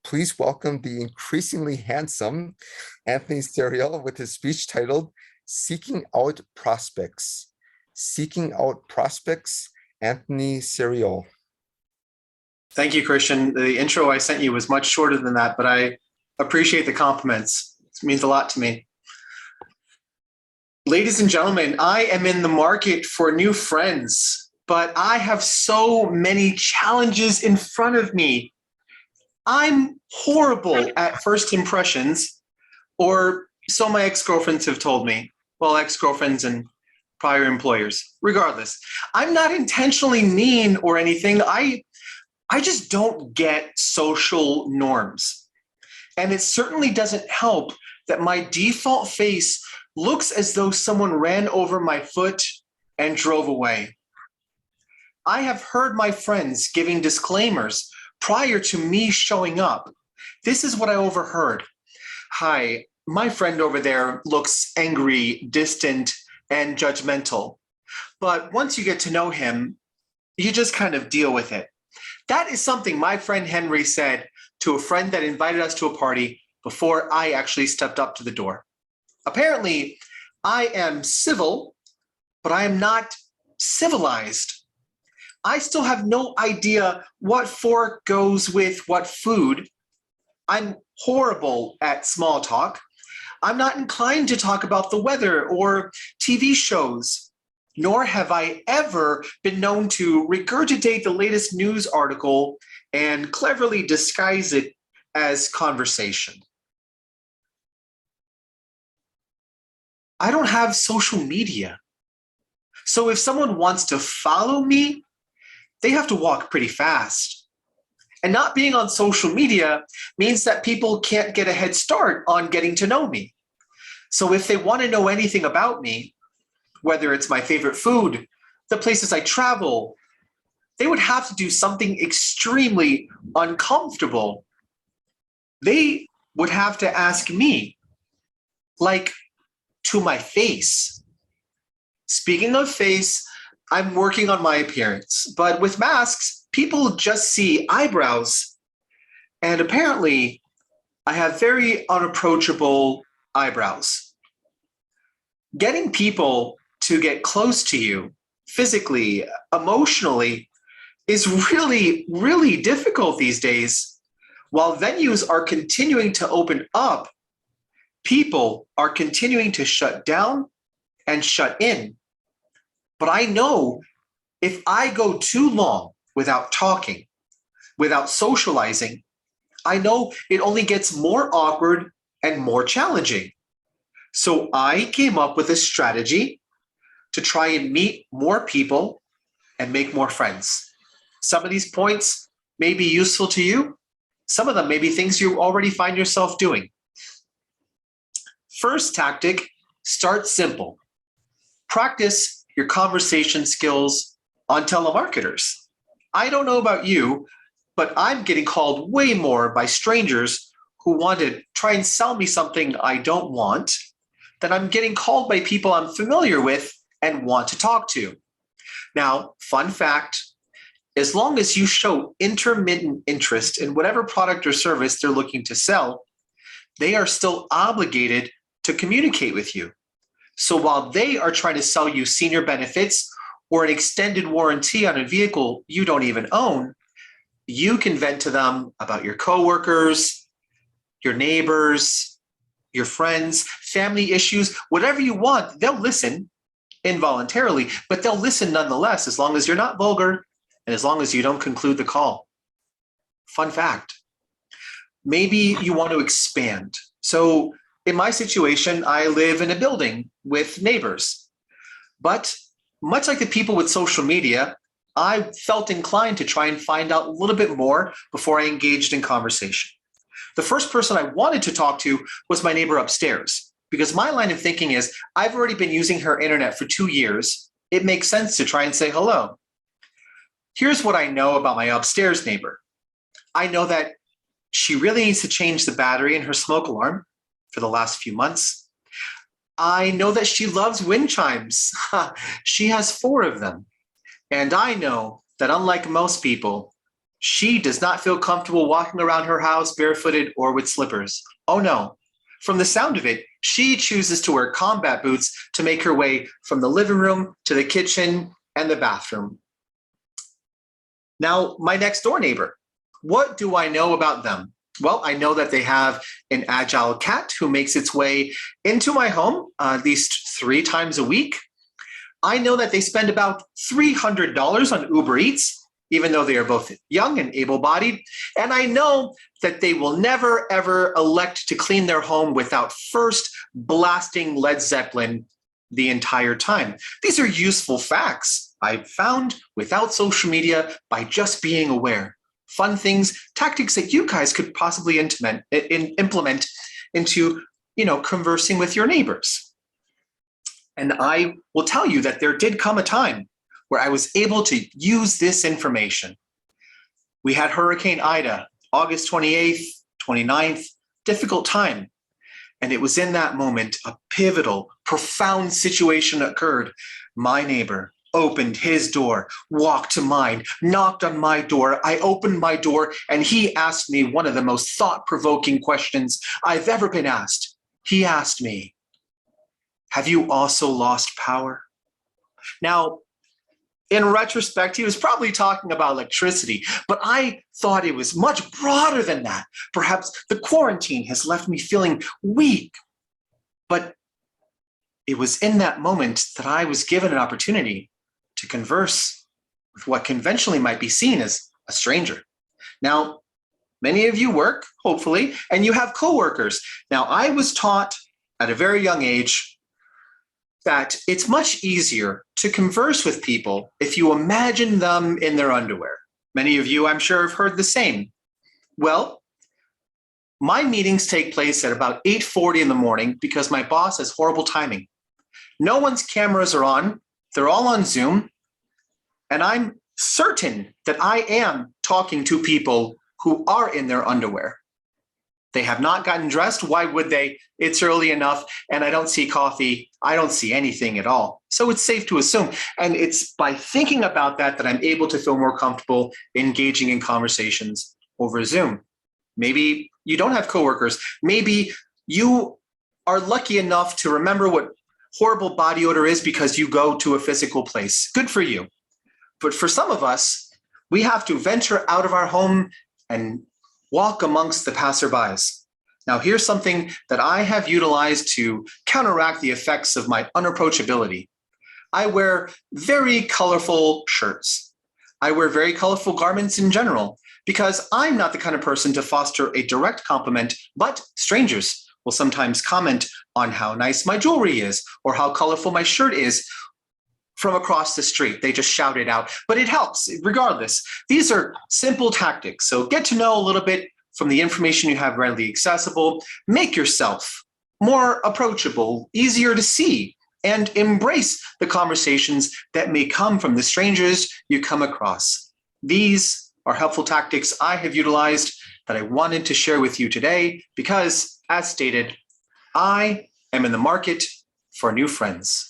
please welcome the increasingly handsome Anthony Serial with his speech titled Seeking Out Prospects. Seeking Out Prospects, Anthony Serial. Thank you, Christian. The intro I sent you was much shorter than that, but I appreciate the compliments. It means a lot to me. Ladies and gentlemen, I am in the market for new friends, but I have so many challenges in front of me. I'm horrible at first impressions, or so my ex-girlfriends have told me. Well, ex-girlfriends and prior employers. Regardless, I'm not intentionally mean or anything. I just don't get social norms. And it certainly doesn't help that my default face looks as though someone ran over my foot and drove away. I have heard my friends giving disclaimers prior to me showing up. This is what I overheard. Hi, my friend over there looks angry, distant, and judgmental. But once you get to know him, you just kind of deal with it. That is something my friend Henry said to a friend that invited us to a party before I actually stepped up to the door. Apparently, I am civil, but I am not civilized. I still have no idea what fork goes with what food. I'm horrible at small talk. I'm not inclined to talk about the weather or TV shows, nor have I ever been known to regurgitate the latest news article and cleverly disguise it as conversation. I don't have social media. So if someone wants to follow me, they have to walk pretty fast. And not being on social media means that people can't get a head start on getting to know me. So if they want to know anything about me, whether it's my favorite food, the places I travel, they would have to do something extremely uncomfortable. They would have to ask me, like, to my face. Speaking of face, I'm working on my appearance, but with masks, people just see eyebrows. And apparently, I have very unapproachable eyebrows. Getting people to get close to you physically, emotionally, is really, really difficult these days. While venues are continuing to open up, people are continuing to shut down and shut in. But I know if I go too long without talking, without socializing, I know it only gets more awkward and more challenging. So I came up with a strategy to try and meet more people and make more friends. Some of these points may be useful to you. Some of them may be things you already find yourself doing. First tactic, start simple. Practice your conversation skills on telemarketers. I don't know about you, but I'm getting called way more by strangers who want to try and sell me something I don't want than I'm getting called by people I'm familiar with and want to talk to. Now, fun fact, as long as you show intermittent interest in whatever product or service they're looking to sell, they are still obligated to communicate with you. So while they are trying to sell you senior benefits or an extended warranty on a vehicle you don't even own, you can vent to them about your coworkers, your neighbors, your friends, family issues, whatever you want. They'll listen involuntarily, but they'll listen nonetheless, as long as you're not vulgar and as long as you don't conclude the call. Fun fact. Maybe you want to expand. So in my situation, I live in a building with neighbors. But much like the people with social media, I felt inclined to try and find out a little bit more before I engaged in conversation. The first person I wanted to talk to was my neighbor upstairs, because my line of thinking is, I've already been using her internet for 2 years. It makes sense to try and say hello. Here's what I know about my upstairs neighbor. I know that she really needs to change the battery in her smoke alarm for the last few months. I know that she loves wind chimes. She has 4 of them. And I know that unlike most people, She does not feel comfortable walking around her house barefooted or with slippers. Oh no. From the sound of it, she chooses to wear combat boots to make her way from the living room to the kitchen and the bathroom. Now, my next door neighbor, what do I know about them? Well, I know that they have an agile cat who makes its way into my home at least 3 times a week. I know that they spend about $300 on Uber Eats, even though they are both young and able-bodied. And I know that they will never, ever elect to clean their home without first blasting Led Zeppelin the entire time. These are useful facts I found without social media by just being aware. Fun things, tactics that you guys could possibly implement into, conversing with your neighbors. And I will tell you that there did come a time where I was able to use this information. We had Hurricane Ida, August 28th, 29th, difficult time. And it was in that moment, a pivotal, profound situation occurred. My neighbor opened his door, walked to mine, knocked on my door. I opened my door, and he asked me one of the most thought-provoking questions I've ever been asked. He asked me, "Have you also lost power?" Now, in retrospect, he was probably talking about electricity, but I thought it was much broader than that. Perhaps the quarantine has left me feeling weak. But it was in that moment that I was given an opportunity to converse with what conventionally might be seen as a stranger. Now, many of you work, hopefully, and you have coworkers. Now, I was taught at a very young age that it's much easier to converse with people if you imagine them in their underwear. Many of you, I'm sure, have heard the same. Well, my meetings take place at about 8:40 in the morning because my boss has horrible timing. No one's cameras are on. They're all on Zoom. And I'm certain that I am talking to people who are in their underwear. They have not gotten dressed. Why would they? It's early enough, and I don't see coffee. I don't see anything at all. So it's safe to assume. And it's by thinking about that I'm able to feel more comfortable engaging in conversations over Zoom. Maybe you don't have coworkers. Maybe you are lucky enough to remember what horrible body odor is because you go to a physical place. Good for you. But for some of us, we have to venture out of our home and walk amongst the passerbys. Now, here's something that I have utilized to counteract the effects of my unapproachability. I wear very colorful shirts. I wear very colorful garments in general because I'm not the kind of person to foster a direct compliment, but strangers will sometimes comment on how nice my jewelry is or how colorful my shirt is from across the street. They just shout it out, but it helps regardless. These are simple tactics. So get to know a little bit from the information you have readily accessible. Make yourself more approachable, easier to see, and embrace the conversations that may come from the strangers you come across. These are helpful tactics I have utilized that I wanted to share with you today because, as stated, I am in the market for new friends.